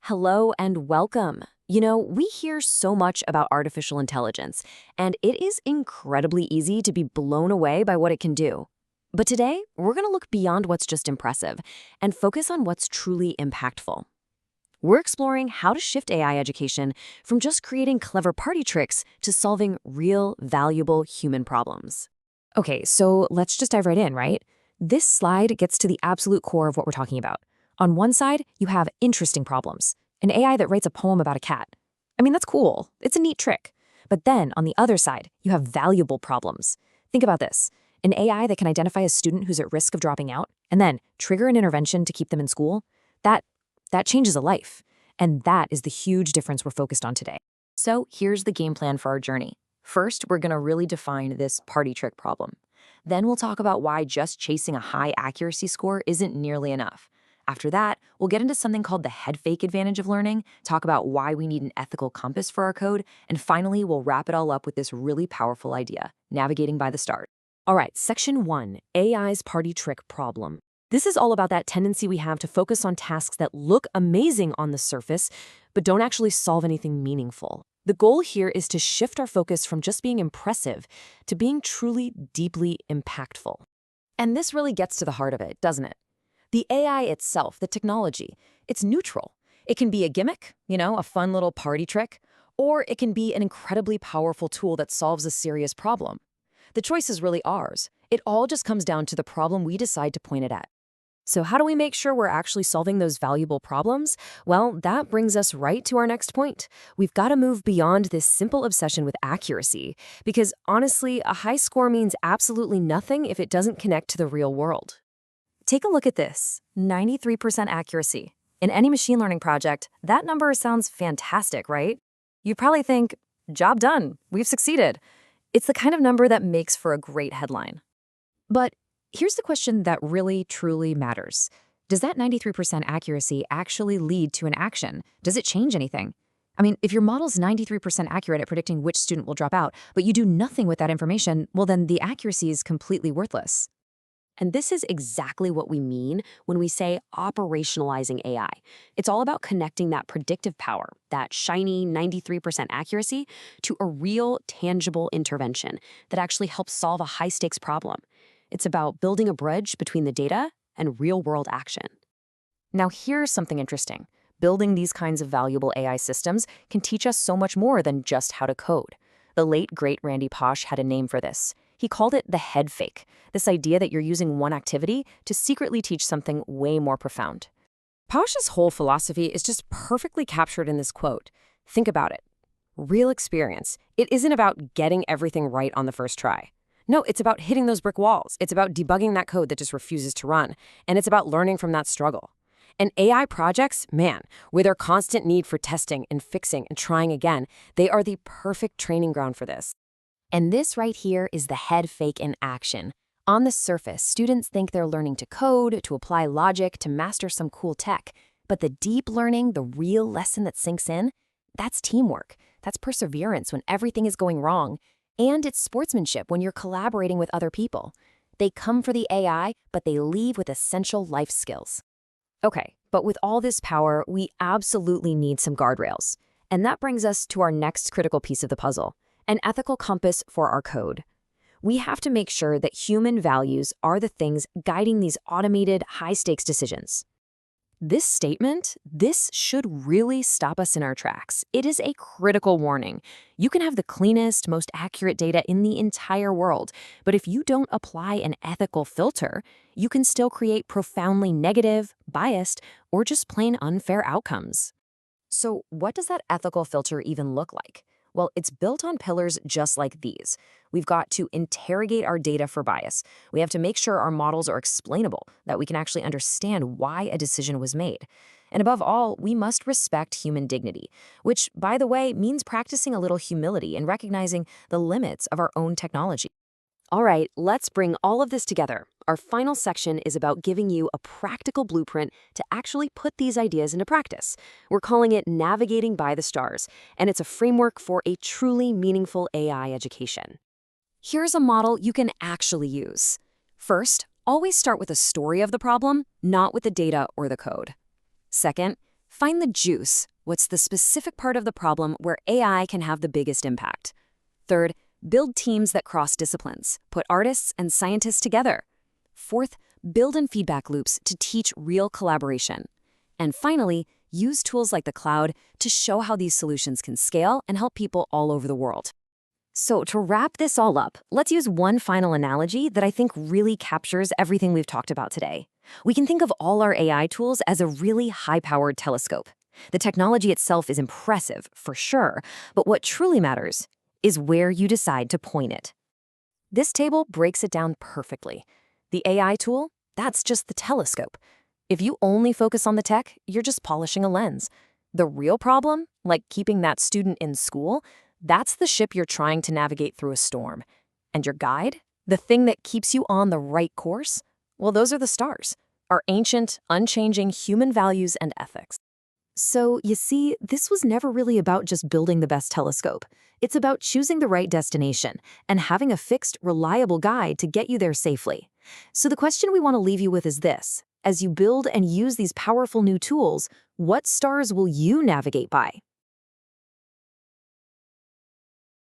Hello and welcome. We hear so much about artificial intelligence, and it is incredibly easy to be blown away by what it can do. But today, we're going to look beyond what's just impressive and focus on what's truly impactful. We're exploring how to shift AI education from just creating clever party tricks to solving real, valuable human problems. Okay, so let's just dive right in, right? This slide gets to the absolute core of what we're talking about. On one side, you have interesting problems. An AI that writes a poem about a cat. I mean, that's cool. It's a neat trick. But then, on the other side, you have valuable problems. Think about this. An AI that can identify a student who's at risk of dropping out and then trigger an intervention to keep them in school, that changes a life. And that is the huge difference we're focused on today. So here's the game plan for our journey. First, we're going to really define this party trick problem. Then we'll talk about why just chasing a high accuracy score isn't nearly enough. After that, we'll get into something called the head fake advantage of learning, talk about why we need an ethical compass for our code, and finally, we'll wrap it all up with this really powerful idea, navigating by the start. All right, section 1, AI's party trick problem. This is all about that tendency we have to focus on tasks that look amazing on the surface, but don't actually solve anything meaningful. The goal here is to shift our focus from just being impressive to being truly, deeply impactful. And this really gets to the heart of it, doesn't it? The AI itself, the technology, it's neutral. It can be a gimmick, a fun little party trick, or it can be an incredibly powerful tool that solves a serious problem. The choice is really ours. It all just comes down to the problem we decide to point it at. So how do we make sure we're actually solving those valuable problems? Well, that brings us right to our next point. We've got to move beyond this simple obsession with accuracy, because honestly, a high score means absolutely nothing if it doesn't connect to the real world. Take a look at this, 93% accuracy. In any machine learning project, that number sounds fantastic, right? You probably think, job done, we've succeeded. It's the kind of number that makes for a great headline. But here's the question that really, truly matters. Does that 93% accuracy actually lead to an action? Does it change anything? I mean, if your model's 93% accurate at predicting which student will drop out, but you do nothing with that information, well then the accuracy is completely worthless. And this is exactly what we mean when we say operationalizing AI. It's all about connecting that predictive power, that shiny 93% accuracy, to a real, tangible intervention that actually helps solve a high-stakes problem. It's about building a bridge between the data and real-world action. Now, here's something interesting. Building these kinds of valuable AI systems can teach us so much more than just how to code. The late, great Randy Pausch had a name for this. He called it the head fake, this idea that you're using one activity to secretly teach something way more profound. Pausch's whole philosophy is just perfectly captured in this quote. Think about it. Real experience. It isn't about getting everything right on the first try. No, it's about hitting those brick walls. It's about debugging that code that just refuses to run. And it's about learning from that struggle. And AI projects, man, with their constant need for testing and fixing and trying again, they are the perfect training ground for this. And this right here is the head fake in action. On the surface, students think they're learning to code, to apply logic, to master some cool tech. But the deep learning, the real lesson that sinks in, that's teamwork. That's perseverance when everything is going wrong. And it's sportsmanship when you're collaborating with other people. They come for the AI, but they leave with essential life skills. Okay, but with all this power, we absolutely need some guardrails. And that brings us to our next critical piece of the puzzle. An ethical compass for our code. We have to make sure that human values are the things guiding these automated, high-stakes decisions. This statement, this should really stop us in our tracks. It is a critical warning. You can have the cleanest, most accurate data in the entire world, but if you don't apply an ethical filter, you can still create profoundly negative, biased, or just plain unfair outcomes. So what does that ethical filter even look like? Well, it's built on pillars just like these. We've got to interrogate our data for bias. We have to make sure our models are explainable, that we can actually understand why a decision was made. And above all, we must respect human dignity, which, by the way, means practicing a little humility and recognizing the limits of our own technology. All right, let's bring all of this together. Our final section is about giving you a practical blueprint to actually put these ideas into practice. We're calling it Navigating by the Stars, and it's a framework for a truly meaningful AI education. Here's a model you can actually use. First, always start with a story of the problem, not with the data or the code. Second, Find the juice. What's the specific part of the problem where AI can have the biggest impact? Third, build teams that cross disciplines. Put artists and scientists together. Fourth, build in feedback loops to teach real collaboration. And finally, use tools like the cloud to show how these solutions can scale and help people all over the world. So to wrap this all up, let's use one final analogy that I think really captures everything we've talked about today. We can think of all our AI tools as a really high-powered telescope. The technology itself is impressive, for sure, but what truly matters is where you decide to point it. This table breaks it down perfectly. The AI tool, that's just the telescope. If you only focus on the tech, you're just polishing a lens. The real problem, like keeping that student in school, that's the ship you're trying to navigate through a storm. And your guide, the thing that keeps you on the right course, well, those are the stars, our ancient, unchanging human values and ethics. So, you see, this was never really about just building the best telescope. It's about choosing the right destination and having a fixed, reliable guide to get you there safely. So the question we want to leave you with is this. As you build and use these powerful new tools, what stars will you navigate by?